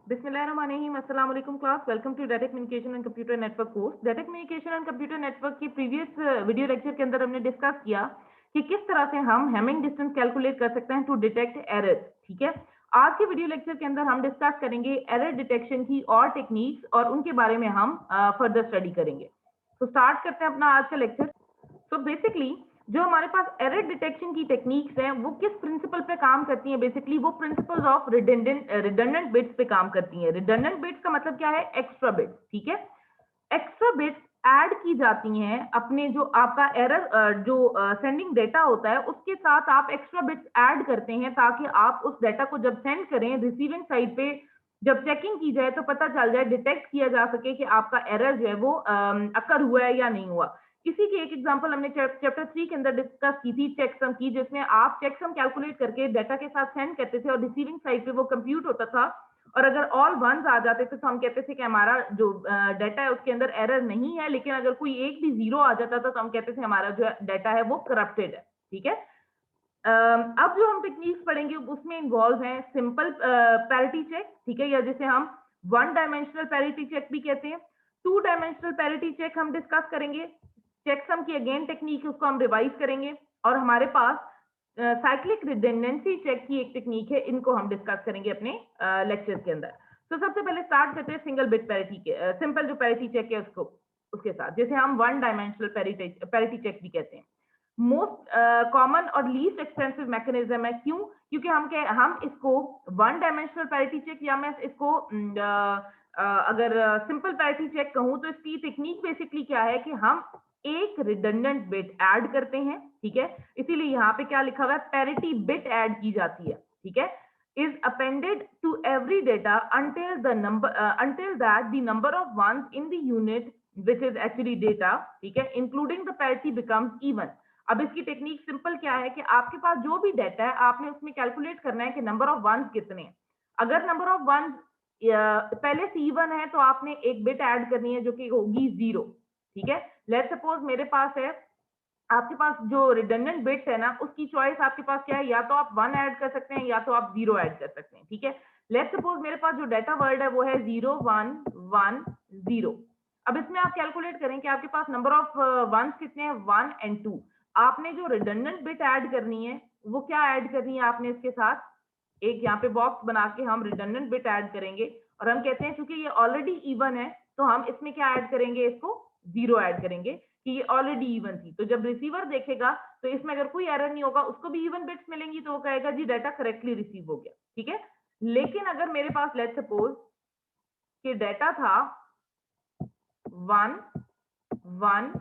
बिस्मिल्लाहिर्रहमानिर्रहीम अस्सलाम वालेकुम class welcome to data communication and computer network course. Data communication and computer network की previous video lecture के अंदर हमने डिस्कस किया कि किस तरह से हम हेमिंग डिस्टेंस कैलकुलेट कर सकते हैं टू डिटेक्ट एरर्स। ठीक है, आज के वीडियो लेक्चर के अंदर हम डिस्कस करेंगे एरर डिटेक्शन की और टेक्निक्स और उनके बारे में हम फर्दर स्टडी करेंगे। तो स्टार्ट करते हैं अपना आज का लेक्चर। तो बेसिकली जो हमारे पास एरर डिटेक्शन की टेक्निक्स हैं वो किस प्रिंसिपल पे काम करती हैं? बेसिकली वो प्रिंसिपल्स ऑफ रिडंडेंट बिट्स पे काम करती हैं। रिडंडेंट बिट्स का मतलब क्या है? Extra bits. ठीक है, एक्स्ट्रा बिट्स ऐड की जाती हैं अपने जो आपका एरर जो सेंडिंग डेटा होता है उसके साथ आप एक्स्ट्रा बिट्स ऐड करते हैं ताकि आप उस डेटा को जब सेंड करें रिसीविंग साइड पे जब चेकिंग की जाए तो पता चल जाए, डिटेक्ट किया जा सके कि आपका एरर जो है वो अकर हुआ है या नहीं हुआ। इसी की एक एग्जांपल हमने चैप्टर 3 के अंदर डिस्कस की थी, चेकसम की, जिसमें आप चेकसम कैलकुलेट करके डेटा के साथ सेंड करते थे और रिसीविंग साइड पे वो कंप्यूट होता था और अगर ऑल वंस आ जाते थे तो हम कहते थे कि हमारा जो डेटा है उसके अंदर एरर नहीं है, लेकिन अगर कोई एक भी जीरो आ जाता था तो हम कहते थे हमारा जो डेटा है वो करप्टेड है। ठीक है, अब जो हम टेक्निक्स पढ़ेंगे उसमें इन्वॉल्व है सिंपल पैरिटी चेक, ठीक है, या जिसे हम वन डायमेंशनल पैरिटी चेक भी कहते हैं। टू डायमेंशनल पैरिटी चेक हम डिस्कस करेंगे। चेकसम की अगेन टेक्निक उसको हम रिवाइज करेंगे और हमारे पास साइक्लिक रिडंडेंसी चेक की एक टेक्निक है, इनको हम डिस्कस करेंगे अपने लेक्चर के अंदर। तो सबसे पहले स्टार्ट करते हैं सिंगल बिट पैरिटी के सिंपल जो पैरिटी चेक है उसको उसके साथ, जैसे हम वन डायमेंशनल पैरिटी चेक भी कहते हैं। मोस्ट कॉमन और लीस्ट एक्सपेंसिव मैकेनिज्म है। क्यों? क्योंकि हम इसको वन डायमेंशनल पैरिटी चेक या मैं इसको अगर सिंपल पैरिटी चेक कहूं तो इसकी टेक्निक बेसिकली क्या है कि हम एक रिडंडेंट बिट ऐड करते हैं। ठीक है, इसीलिए यहाँ पे क्या लिखा हुआ है? पैरिटी बिट ऐड की जाती है। ठीक है, is appended to every data until that the number of ones in the unit which is actually data, ठीक है, including the parity becomes even। अब इसकी टेक्निक सिंपल क्या है कि आपके पास जो भी डेटा है आपने उसमें कैलकुलेट करना है कि नंबर ऑफ वंस कितने हैं। अगर नंबर ऑफ वंस पहले से इवन है तो आपने एक बिट ऐड करनी है जो कि होगी जीरो। ठीक है, लेट्स सपोज मेरे पास है, आपके पास जो रिडंडेंट बिट्स है ना उसकी चॉइस आपके पास क्या है? या तो आप वन ऐड कर सकते हैं या तो आप जीरो ऐड कर सकते हैं। ठीक है, लेट्स सपोज मेरे पास जो डेटा वर्ड है वो है 0 1 1 0। अब इसमें आप कैलकुलेट करें कि आपके पास नंबर ऑफ वंस कितने हैं? 1 और 2। आपने जो रिडंडेंट बिट ऐड करनी है वो क्या ऐड करनी है आपने इसके साथ? एक यहाँ पे बॉक्स बना के हम रिडंडेंट बिट ऐड करेंगे और हम कहते हैं क्योंकि ये ऑलरेडी इवन है तो हम इसमें क्या ऐड करेंगे? इसको जीरो ऐड करेंगे कि ये ऑलरेडी इवन थी। तो जब रिसीवर देखेगा तो इसमें अगर कोई एरर नहीं होगा, उसको भी इवन बिट्स मिलेंगी तो वो कहेगा जी डाटा करेक्टली रिसीव हो गया। ठीक है, लेकिन अगर मेरे पास लेट्स सपोज कि डाटा था 1 1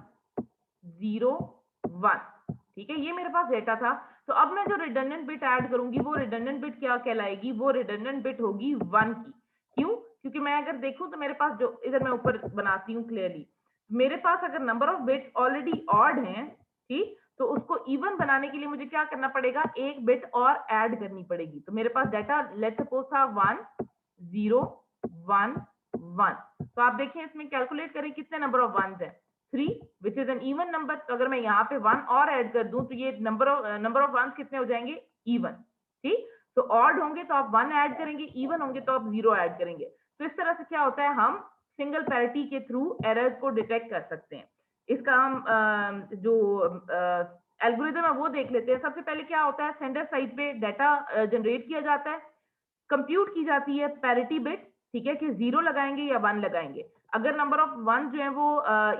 0 1, ठीक है, ये मेरे पास डेटा था, तो अब मैं जो रिडंडेंट बिट ऐड करूंगी वो रिडंडेंट बिट क्या कहलाएगी? वो रिडंडेंट बिट होगी 1 की। क्यों? क्योंकि मैं अगर देखूं तो मेरे पास जो इधर मैं ऊपर बनाती हूँ क्लियरली, मेरे पास अगर number of bits already odd हैं, ठीक, तो उसको इवन बनाने के लिए मुझे क्या करना पड़ेगा? एक बिट और ऐड करनी पड़ेगी। तो मेरे पास डाटा लेट्स सपोज था 1 0 1 1। तो आप देखिए इसमें कैलकुलेट करें कितने नंबर ऑफ वंस है? 3, which is an even number. तो अगर मैं यहाँ पे 1 और ऐड कर दूं तो ये नंबर ऑफ वंस कितने हो जाएंगे? इवन। ठीक, तो ऑड होंगे तो आप 1 ऐड करेंगे, इवन होंगे तो आप 0 ऐड करेंगे। तो इस तरह से क्या होता है? हम सिंगल पैरिटी के थ्रू एरर्स को डिटेक्ट कर सकते हैं। इसका हम जो एल्गोरिथम है वो देख लेते हैं। सबसे पहले क्या होता है? सेंडर साइड पे डाटा जनरेट किया जाता है, कंप्यूट की जाती है पैरिटी बिट, ठीक है, कि जीरो लगाएंगे या वन लगाएंगे। अगर नंबर ऑफ वन जो है वो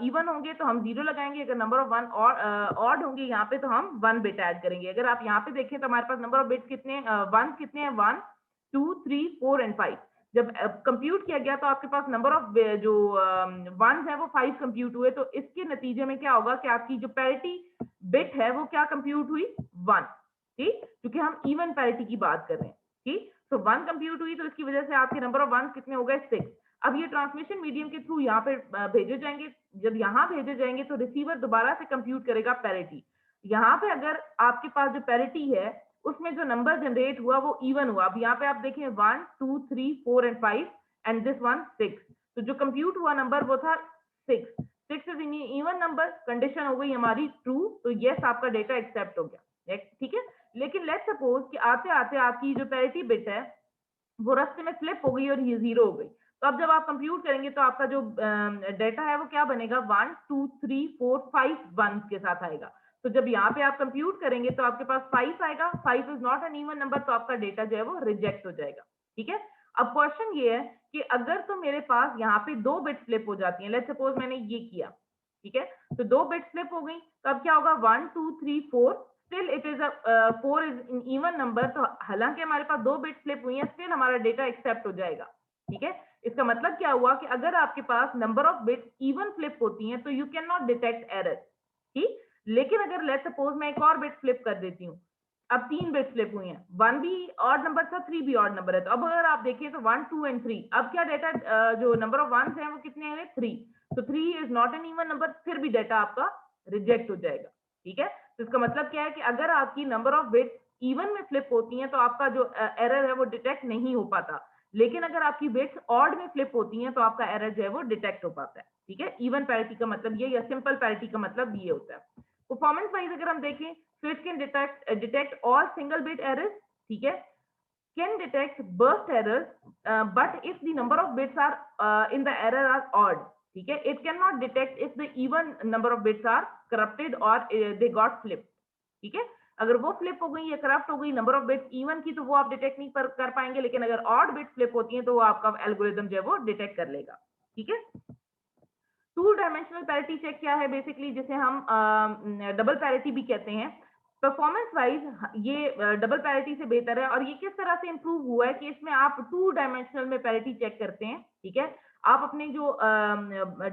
इवन होंगे तो हम जीरो लगाएंगे, अगर नंबर ऑफ वन और ऑड होंगे यहाँ पे तो हम वन बिट ऐड करेंगे। अगर आप यहाँ पे देखें तो हमारे पास नंबर ऑफ बिट्स कितने वन कितने हैं? 1 2 3 4 एंड 5। जब कंप्यूट किया गया तो आपके पास नंबर ऑफ जो वंस है वो 5 कंप्यूट हुए। तो इसके नतीजे में क्या होगा कि आपकी जो पैरिटी बिट है वो क्या कंप्यूट हुई? 1। ठीक, क्योंकि हम इवन पैरिटी की बात कर रहे हैं। ठीक, तो 1 कंप्यूट हुई तो इसकी वजह से आपके नंबर ऑफ वंस कितने हो गए? 6। अब ये ट्रांसमिशन मीडियम के थ्रू यहाँ पे भेजे जाएंगे। जब यहाँ भेजे जाएंगे तो रिसीवर दोबारा से कंप्यूट करेगा पैरिटी। यहाँ पे अगर आपके पास जो पैरिटी है उसमें जो नंबर जनरेट हुआ वो इवन हुआ। अब यहाँ पे आप देखें 1 2 3 4 एंड 5 एंड दिस वन 6। तो जो कंप्यूट हुआ नंबर वो था 6। 6 इज इवन नंबर, कंडीशन हो गई हमारी ट्रू, तो यस आपका डेटा एक्सेप्ट हो गया। ठीक है, लेकिन लेट्स सपोज कि आते आते आपकी जो पैरिटी बिट है वो रास्ते में फ्लिप हो गई और ये 0 हो गई। तो अब जब आप कंप्यूट करेंगे तो आपका जो डेटा है वो क्या बनेगा, 1 2 3 4 5 1 के साथ आएगा। तो जब यहाँ पे आप कंप्यूट करेंगे तो आपके पास 5 आएगा, 5 is not an even number, तो आपका डेटा जो है वो रिजेक्ट हो जाएगा। ठीक है। अब क्वेश्चन ये है कि अगर तो मेरे पास यहाँ पे 2 बिट फ्लिप हो जाती है, लेट्स सपोज मैंने ये किया, ठीक है, तो 2 बिट फ्लिप हो गई, तो अब क्या होगा, 1 2 3 4, still it is 4 is in even number, तो हालांकि हमारे पास 2 बिट फ्लिप हुई है, स्टिल हमारा डेटा एक्सेप्ट हो जाएगा। ठीक है। इसका मतलब क्या हुआ कि अगर आपके पास number of bits even flip होती हैं तो you can not detect error. ठीक। लेकिन अगर लेट्स सपोज मैं एक और बिट फ्लिप कर देती हूँ, अब 3 बिट फ्लिप हुई हैं, 1 भी ऑड नंबर था, 3 भी ऑड नंबर है, तो अब अगर आप देखिए तो 1 2 एंड 3, अब क्या डेटा जो नंबर ऑफ वंस है वो कितने हैं, 3, तो 3 is not an even number, फिर भी डेटा आपका रिजेक्ट हो जाएगा। ठीक है। तो इसका मतलब क्या है कि अगर आपकी नंबर ऑफ बिट्स इवन में फ्लिप होती हैं तो आपका जो एरर है वो डिटेक्ट नहीं हो पाता, लेकिन अगर आपकी बिट्स ऑड में फ्लिप होती हैं तो आपका एरर जो है वो डिटेक्ट हो पाता है। ठीक है। इवन पैरिटी का मतलब ये, या सिंपल पैरिटी का मतलब ये होता है। परफॉर्मेंस वाइज अगर हम देखें तो it can detect all single bit errors. ठीक है। Can detect burst errors, but if the number of bits are in the error are odd. ठीक है। It can not detect if the even number of bits are corrupted और they got flip. ठीक है। अगर वो flip हो गई या करप्ट हो गई नंबर ऑफ बिट्स इवन की, तो वो आप डिटेक्ट नहीं कर पाएंगे, लेकिन अगर ऑड बिट्स फ्लिप होती हैं तो वो आपका एल्गोरिदम जो है वो डिटेक्ट कर लेगा। ठीक है। टू डायमेंशनल पैरिटी चेक क्या है, बेसिकली जिसे हम डबल पैरिटी भी कहते हैं। परफॉर्मेंस वाइज ये डबल पैरिटी से बेहतर है, और ये किस तरह से इंप्रूव हुआ है कि इसमें आप टू डायमेंशनल में पैरिटी चेक करते हैं। ठीक है। आप अपने जो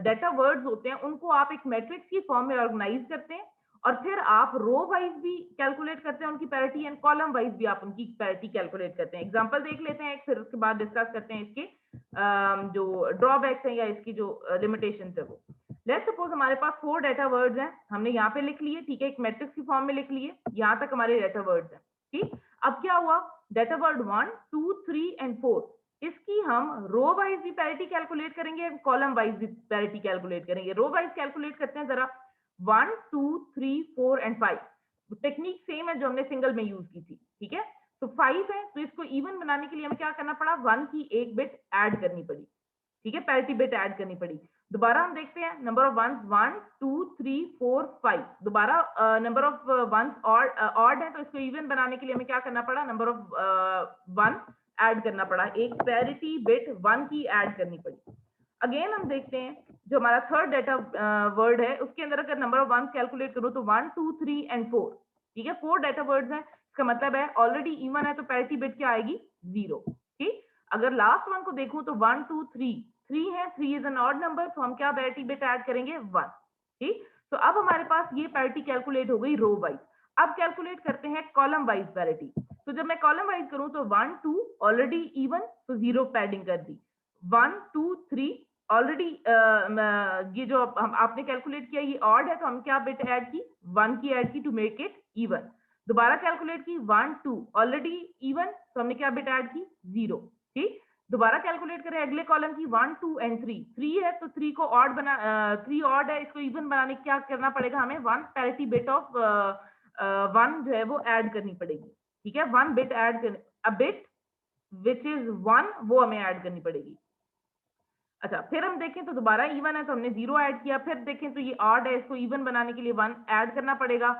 डेटा वर्ड्स होते हैं उनको आप एक मैट्रिक्स की फॉर्म में ऑर्गेनाइज करते हैं, और फिर आप रो वाइज भी कैलकुलेट करते हैं उनकी पैरिटी, एंड कॉलम वाइज भी आप उनकी पैरिटी कैलकुलेट करते हैं। एग्जांपल देख लेते हैं, फिर उसके बाद डिस्कस करते हैं इसके जो ड्रॉबैक्स हैं या इसकी जो लिमिटेशन है वो। लेट्स सपोज हमारे पास 4 डेटा वर्ड्स हैं, हमने यहाँ पे लिख लिए, ठीक है, एक मैट्रिक्स की फॉर्म में लिख लिए, यहाँ तक हमारे डेटा वर्ड्स हैं। ठीक। अब क्या हुआ, डेटा वर्ड 1 2 3 एंड 4, इसकी हम रो वाइज भी पैरिटी कैलकुलेट करेंगे, कॉलम वाइज भी पैरिटी कैलकुलेट करेंगे। रो वाइज कैलकुलेट करते हैं जरा, 1 2 3 4 एंड 5, टेक्निक सेम है जो हमने सिंगल में यूज की थी। ठीक है। तो 5 है, तो इसको इवन बनाने के लिए हमें क्या करना पड़ा, 1 की एक बिट ऐड करनी पड़ी। ठीक है। पैरिटी बिट ऐड करनी पड़ी। दोबारा हम देखते हैं, नंबर ऑफ वंस 1 2 3 4 5, दोबारा नंबर ऑफ वंस ऑड है, तो इसको इवन बनाने के लिए हमें क्या करना पड़ा, नंबर ऑफ 1 ऐड करना पड़ा, एक पैरिटी बिट 1 की ऐड करनी पड़ी। अगेन हम देखते हैं, जो हमारा थर्ड डेटा वर्ड है उसके अंदर अगर नंबर ऑफ वंस कैलकुलेट करूं तो 1 2 3 एंड 4। ठीक है। 4 डेटा वर्ड्स हैं, इसका मतलब है ऑलरेडी इवन है, तो पैरिटी बिट क्या आएगी, 0। ठीक। अगर लास्ट वन को देखूं तो 1 2 3 है, 3 इज एन ऑड नंबर, तो हम क्या पैरिटी बिट ऐड करेंगे, 1। ठीक। तो अब हमारे पास ये पैरिटी कैलकुलेट हो गई रो वाइज। अब कैलकुलेट करते हैं कॉलम वाइज पैरिटी। तो जब मैं कॉलम वाइज करूं तो 1 2 ऑलरेडी इवन, तो 0 पैडिंग कर दी, 1 2 3 ऑलरेडी ये जो आपने कैलकुलेट किया ये ऑड है, तो हम क्या बिट ऐड की, 1 की ऐड की टू मेक इट इवन। दोबारा कैलकुलेट की, 1 2 ऑलरेडी इवन, तो हमने क्या बिट ऐड की, 0। ठीक। दोबारा कैलकुलेट करें अगले कॉलम की, 1 2 एंड 3 है, तो 3 को ऑड बना 3 ऑड है, इसको इवन बनाने क्या करना पड़ेगा हमें, 1 पैरिटी बिट ऑफ 1 जो है वो ऐड करनी पड़ेगी। ठीक है। 1 बिट ऐड कर, अ बिट विच इज 1 वो हमें ऐड करनी पड़ेगी। अच्छा, फिर हम देखें तो दोबारा इवन है, तो हमने 0 ऐड किया, फिर देखें तो ये ऑड है, इसको इवन बनाने के लिए 1 ऐड करना पड़ेगा,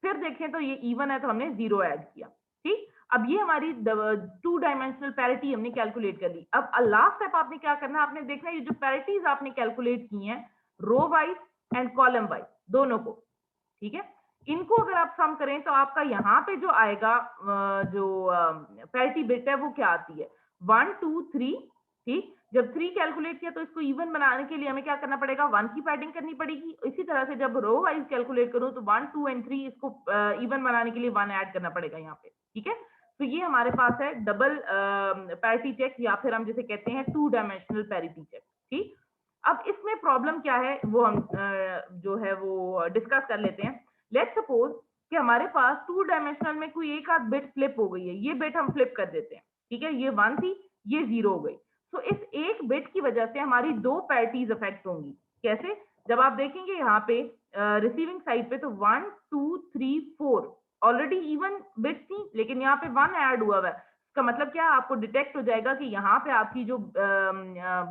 फिर देखें तो ये इवन है, तो हमने 0 ऐड किया। ठीक। अब ये हमारी 2 डायमेंशनल पैरिटी हमने कैलकुलेट कर ली। अब लास्ट स्टेप आपने क्या करना है, आपने देखना है ये जो पैरिटीज आपने कैलकुलेट की हैं row wise and column wise दोनों को। ठीक है। इनको अगर आप सम करें तो आपका यहाँ पे जो आएगा जो पैरिटी बिट है वो क्या आती है, 1 2 3। ठीक। जब 3 कैलकुलेट किया तो इसको इवन बनाने के लिए हमें क्या करना पड़ेगा, 1 की पैडिंग करनी पड़ेगी। इसी तरह से जब रो वाइज कैलकुलेट करूं तो 1 2 एंड 3, इसको इवन बनाने के लिए 1 ऐड करना पड़ेगा यहाँ पे। ठीक है। तो ये हमारे पास है डबल पैरिटी चेक, या फिर हम जिसे कहते हैं 2 डायमेंशनल पैरिटी चेक। ठीक। अब इसमें प्रॉब्लम क्या है वो हम जो है वो डिस्कस कर लेते हैं। लेट्स सपोज कि हमारे पास 2 डायमेंशनल में कोई एक आध बिट फ्लिप हो गई है, ये बिट हम फ्लिप कर देते हैं। ठीक है। ये 1 थी, ये 0 हो गई, तो इस एक बिट की वजह से हमारी 2 पैरिटीज अफेक्ट होंगी। कैसे, जब आप देखेंगे यहाँ पे रिसीविंग साइड पे, तो 1 2 3 4 ऑलरेडी इवन बिट थी, लेकिन यहाँ पे 1 ऐड हुआ है, इसका मतलब क्या, आपको डिटेक्ट हो जाएगा कि यहाँ पे आपकी जो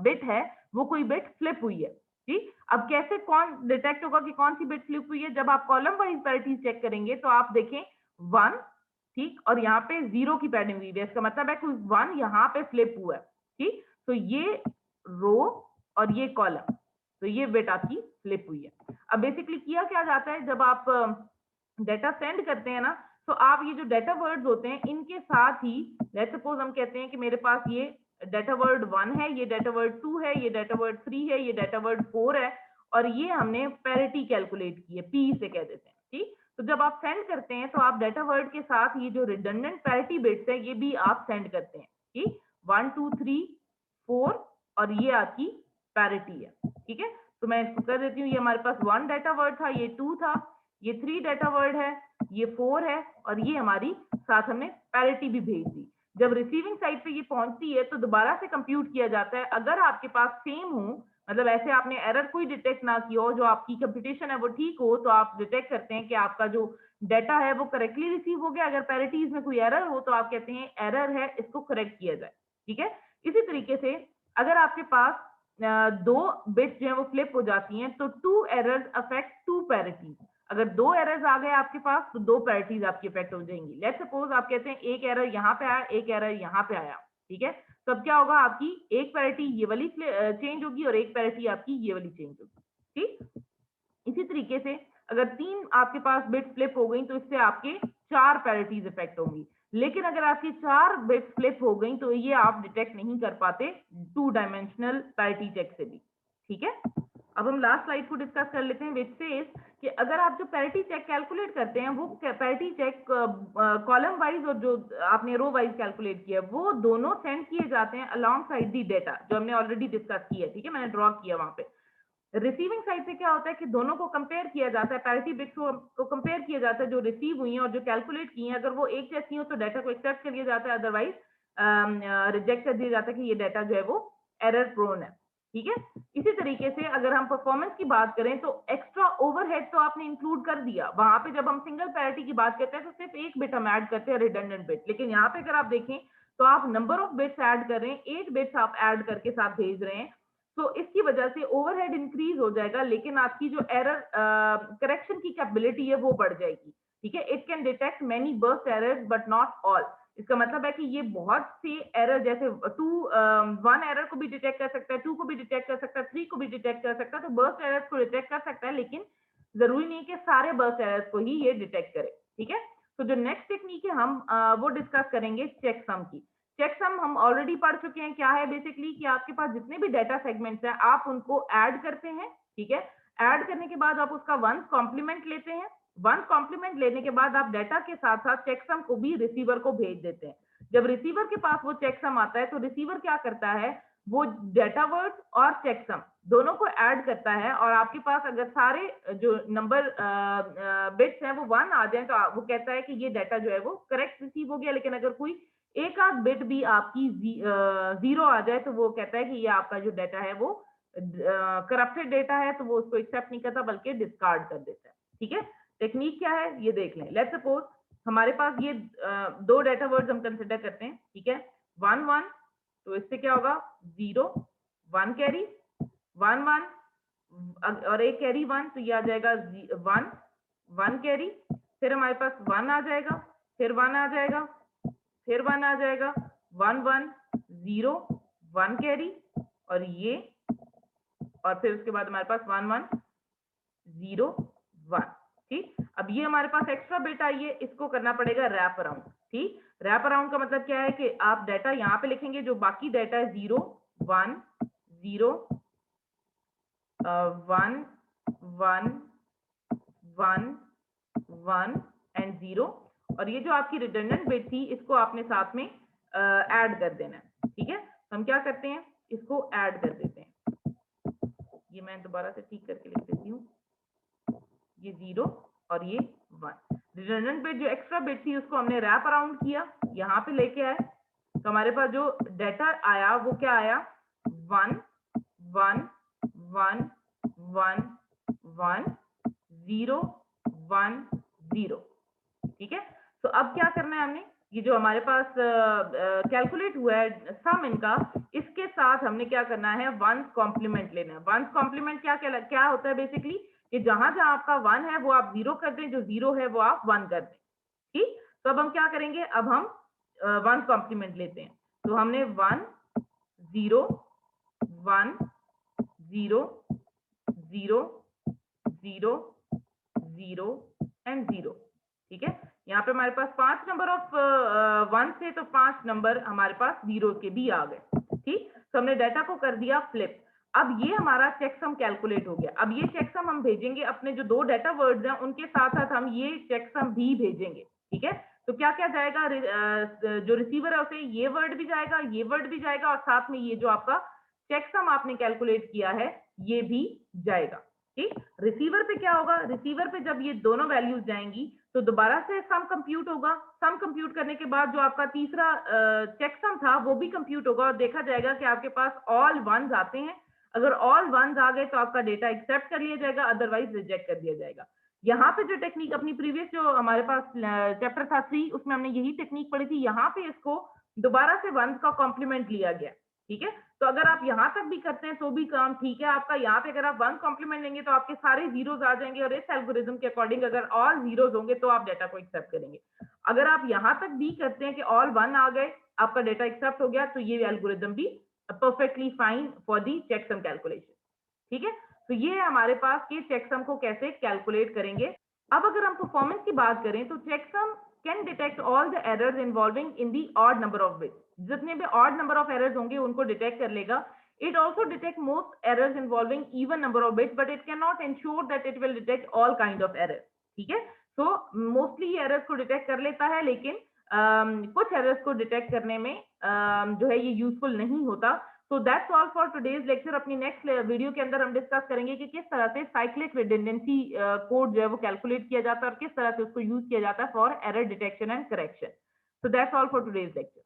बिट है वो कोई बिट फ्लिप हुई है। ठीक, अब कैसे कौन डिटेक्ट होगा कि कौन सी बिट फ्लिप हुई है? जब आप कॉलम वाइज पैरिटी चेक करेंगे तो आप देखें 1, ठीक, और यहाँ पे 0 की पैडिंग हुई है, इसका मतलब है कोई 1 यहाँ पे फ्लिप हुआ है। ठीक, तो ये रो और ये कॉलम, तो ये बिट आपकी फ्लिप हुई है। अब बेसिकली किया क्या जाता है, जब आप डेटा सेंड करते हैं ना, तो आप ये जो डेटा वर्ड्स होते हैं इनके साथ ही, लेट्स सपोज हम कहते हैं कि मेरे पास ये डेटा वर्ड 1 है, ये डेटा वर्ड 2 है, ये डेटा वर्ड 3 है, ये डेटा वर्ड 4 है, और ये हमने पैरिटी कैलकुलेट की है, पी से कह देते हैं। ठीक, तो जब आप सेंड करते हैं तो आप डेटा वर्ड के साथ ये जो रिडंडेंट पैरिटी बिट्स है ये भी आप सेंड करते हैं। ठीक, 1 2 3 4 और ये आपकी पैरिटी है। ठीक है, तो मैं इसको कर देती हूँ, ये हमारे पास 1 डेटा वर्ड था, ये 2 था, ये 3 डेटा वर्ड है, ये 4 है, और ये हमारी साथ हमने पैरिटी भी भेज दी। जब रिसीविंग साइड पे ये पहुंचती है तो दोबारा से कंप्यूट किया जाता है। अगर आपके पास सेम हो, मतलब ऐसे आपने एरर कोई डिटेक्ट ना किया हो, जो आपकी कंप्यूटेशन है वो ठीक हो, तो आप डिटेक्ट करते हैं कि आपका जो डाटा है वो करेक्टली रिसीव हो गया। अगर पैरिटीज में कोई एरर हो तो आप कहते हैं एरर है, इसको करेक्ट किया जाए। ठीक है, इसी तरीके से अगर आपके पास दो बिट्स जो है वो फ्लिप हो जाती हैं तो 2 एरर्स अफेक्ट 2 पैरिटीज। अगर 2 एरर्स आ गए आपके पास तो 2 पैरिटीज आपकी इफेक्ट हो जाएंगी। लेट्स सपोज आप कहते हैं एक एरर यहाँ पे आया, एक एरर यहाँ पे आया। ठीक है, तो अब क्या होगा, आपकी एक पैरिटी ये वाली चेंज होगी और एक पैरिटी आपकी ये वाली चेंज होगी। ठीक, इसी तरीके से अगर 3 आपके पास बिट फ्लिप हो गई तो इससे आपके 4 पैरिटीज इफेक्ट होंगी। लेकिन अगर आपकी 4 बिट फ्लिप हो गई तो ये आप डिटेक्ट नहीं कर पाते 2 डायमेंशनल पैरिटी चेक से भी। ठीक है, अब हम लास्ट स्लाइड को डिस्कस कर लेते हैं, विच सेज कि अगर आप जो पैरिटी चेक कैलकुलेट करते हैं वो पैरिटी चेक कॉलम वाइज और जो आपने रो वाइज कैलकुलेट किया है वो दोनों सेंड किए जाते हैं अलोंग साइड दी डेटा, जो हमने ऑलरेडी डिस्कस किया है। ठीक है, मैंने ड्रॉ किया वहां पे। रिसीविंग साइड से क्या होता है कि दोनों को कंपेयर किया जाता है, पैरिटी बिट्स को कंपेयर किया जाता है, जो रिसीव हुई हैं और जो कैलकुलेट की हैं। अगर वो एक जैसी हो तो डाटा को एक्सेप्ट कर लिया जाता है, अदरवाइज रिजेक्ट कर दिया जाता है कि ये डाटा जो है वो एरर प्रोन है। ठीक है, इसी तरीके से अगर हम परफॉर्मेंस की बात करें तो एक्स्ट्रा ओवरहेड तो आपने इंक्लूड कर दिया वहां पे। जब हम सिंगल पैरिटी की बात करते हैं तो सिर्फ एक बिट हम ऐड करते हैं, रिडंडेंट बिट, लेकिन यहाँ पे अगर आप देखें तो आप नंबर ऑफ बिट्स ऐड कर रहे हैं, 8 बिट्स आप ऐड करके साथ भेज रहे हैं। तो इसकी वजह से ओवरहेड इंक्रीज हो जाएगा, लेकिन आपकी जो एरर करेक्शन की कैपेबिलिटी है वो बढ़ जाएगी। ठीक है, it can detect many burst errors but not all. इसका मतलब है कि ये बहुत सी एरर, जैसे 1 एरर को भी डिटेक्ट कर सकता है, 2 को भी डिटेक्ट कर सकता है, 3 को भी डिटेक्ट कर सकता है, तो बर्स्ट एरर्स को डिटेक्ट कर सकता है, लेकिन जरूरी नहीं कि सारे बर्स्ट एरर्स को ही ये डिटेक्ट करे। ठीक है, तो जो नेक्स्ट टेक्निक है हम वो डिस्कस करेंगे चेक सम की। चेक सम हम ऑलरेडी पढ़ चुके हैं, क्या है बेसिकली कि आपके पास जितने भी डाटा सेगमेंट्स हैं आप उनको ऐड करते हैं। ठीक है, ऐड करने के बाद आप उसका वंस कॉम्प्लीमेंट लेते हैं, वंस कॉम्प्लीमेंट लेने के बाद आप डाटा के साथ साथ चेक सम को भी रिसीवर को भेज देते हैं। जब रिसीवर के पास वो चेक सम आता है तो रिसीवर क्या करता है, वो डाटा वर्ड्स और चेक सम दोनों को ऐड करता है, और आपके पास अगर सारे जो नंबर बिट्स हैं वो 1 आ जाए तो वो कहता है कि ये डाटा जो है वो करेक्ट रिसीव हो गया। लेकिन अगर कोई एक आध बिट भी आपकी 0 आ जाए तो वो कहता है कि ये आपका जो डाटा है वो करप्टेड डाटा है, तो वो उसको एक्सेप्ट नहीं करता बल्कि डिस्कार्ड कर देता है। ठीक है, टेक्निक क्या है ये देख लें। लेट्स सपोज हमारे पास ये 2 डाटा वर्ड्स हम कंसिडर करते हैं। ठीक है, 1 1, तो इससे क्या होगा 0 1 कैरी 1 1 और एक कैरी 1, तो ये आ जाएगा 1 1 कैरी, फिर हमारे पास 1 आ जाएगा, फिर 1 आ जाएगा, फिर 1 आ जाएगा, 1 1 0 1 कैरी, और ये, और फिर उसके बाद हमारे पास 1 1 0 1। ठीक, अब ये हमारे पास एक्स्ट्रा बिट आई है, इसको करना पड़ेगा रैप अराउंड। ठीक, रैप अराउंड का मतलब क्या है कि आप डाटा यहाँ पे लिखेंगे, जो बाकी डाटा है 0 1 0 1 1 1 1 एंड 0, और ये जो आपकी रिडंडेंट बिट थी इसको आपने साथ में ऐड कर देना है। ठीक है, हम क्या करते हैं, इसको ऐड कर देते हैं। ये मैं दोबारा से ठीक करके लिख देती हूँ, ये 0 और ये 1। रिडंडेंट बिट जो एक्स्ट्रा बिट थी उसको हमने रैप अराउंड किया, यहाँ पे लेके आए, तो हमारे पास जो डाटा आया वो क्या आया 1 1 1 1 1 0 1 0। ठीक है, तो अब क्या करना है हमने, ये जो हमारे पास कैलकुलेट हुआ है सम इनका, इसके साथ हमने क्या करना है, वंस कॉम्प्लीमेंट लेना है। वंस कॉम्प्लीमेंट क्या होता है बेसिकली, कि जहां जहां आपका 1 है वो आप 0 कर दें, जो 0 है वो आप 1 कर दें। ठीक, तो अब हम क्या करेंगे, अब हम वंस कॉम्प्लीमेंट लेते हैं। तो हमने 1 0 1 0 0 0 0 एंड 0। ठीक है, यहाँ पे हमारे पास 5 नंबर ऑफ 1 थे, तो 5 नंबर हमारे पास 0 के भी आ गए। ठीक, तो हमने डाटा को कर दिया फ्लिप। अब ये हमारा चेकसम कैलकुलेट हो गया। अब ये चेकसम हम भेजेंगे अपने जो 2 डाटा वर्ड्स हैं उनके साथ साथ हम ये चेकसम भी भेजेंगे। ठीक है, तो क्या क्या जाएगा, जो रिसीवर है उसे ये वर्ड भी जाएगा, ये वर्ड भी जाएगा, और साथ में ये जो आपका चेकसम आपने कैलकुलेट किया है ये भी जाएगा। ठीक, रिसीवर पे क्या होगा, रिसीवर पे जब ये दोनों वैल्यूज जाएंगी तो दोबारा से सम कंप्यूट होगा। सम कंप्यूट करने के बाद जो आपका तीसरा चेकसम था वो भी कंप्यूट होगा, और देखा जाएगा कि आपके पास ऑल वंस आते हैं। अगर ऑल वंस आ गए तो आपका डेटा एक्सेप्ट कर लिया जाएगा, अदरवाइज रिजेक्ट कर दिया जाएगा। यहाँ पे जो टेक्निक अपनी प्रीवियस जो हमारे पास चैप्टर था 3, उसमें हमने यही टेक्निक पढ़ी थी। यहाँ पे इसको दोबारा से वंस का कॉम्प्लीमेंट लिया गया। ठीक है, तो अगर आप यहाँ तक भी करते हैं तो भी काम ठीक है आपका। यहाँ पे अगर आप 1 कॉम्प्लीमेंट लेंगे तो आपके सारे जीरोस आ जाएंगे, और इस एल्गोरिथम के अकॉर्डिंग अगर ऑल जीरोस होंगे तो आप डाटा को एक्सेप्ट करेंगे। अगर आप यहाँ तक भी करते हैं कि ऑल 1 आ गए, आपका डाटा एक्सेप्ट हो गया, तो ये एल्गोरिथम भी perfectly fine for the checksum calculation. ठीक है, तो ये है हमारे पास कि चेकसम को कैसे कैलकुलेट करेंगे। अब अगर हम परफॉर्मेंस की बात करें तो checksum can detect all the errors involving in the odd number of bits. जितने भी ऑड नंबर ऑफ एरर्स होंगे उनको डिटेक्ट कर लेगा। It also detect most errors involving even number of bits, but it can not ensure that it will detect all kind of errors. ठीक है, तो mostly ये एरर्स को डिटेक्ट कर लेता है, लेकिन कुछ एरर्स को डिटेक्ट करने में जो है ये यूजफुल नहीं होता। तो that's all for today's lecture. अपनी नेक्स्ट वीडियो के अंदर हम डिस्कस करेंगे कि किस तरह से साइक्लिक रिडंडेंसी कोड जो है वो कैलकुलेट किया जाता है और किस तरह से उसको यूज किया जाता है for error detection and correction. So that's all for today's lecture.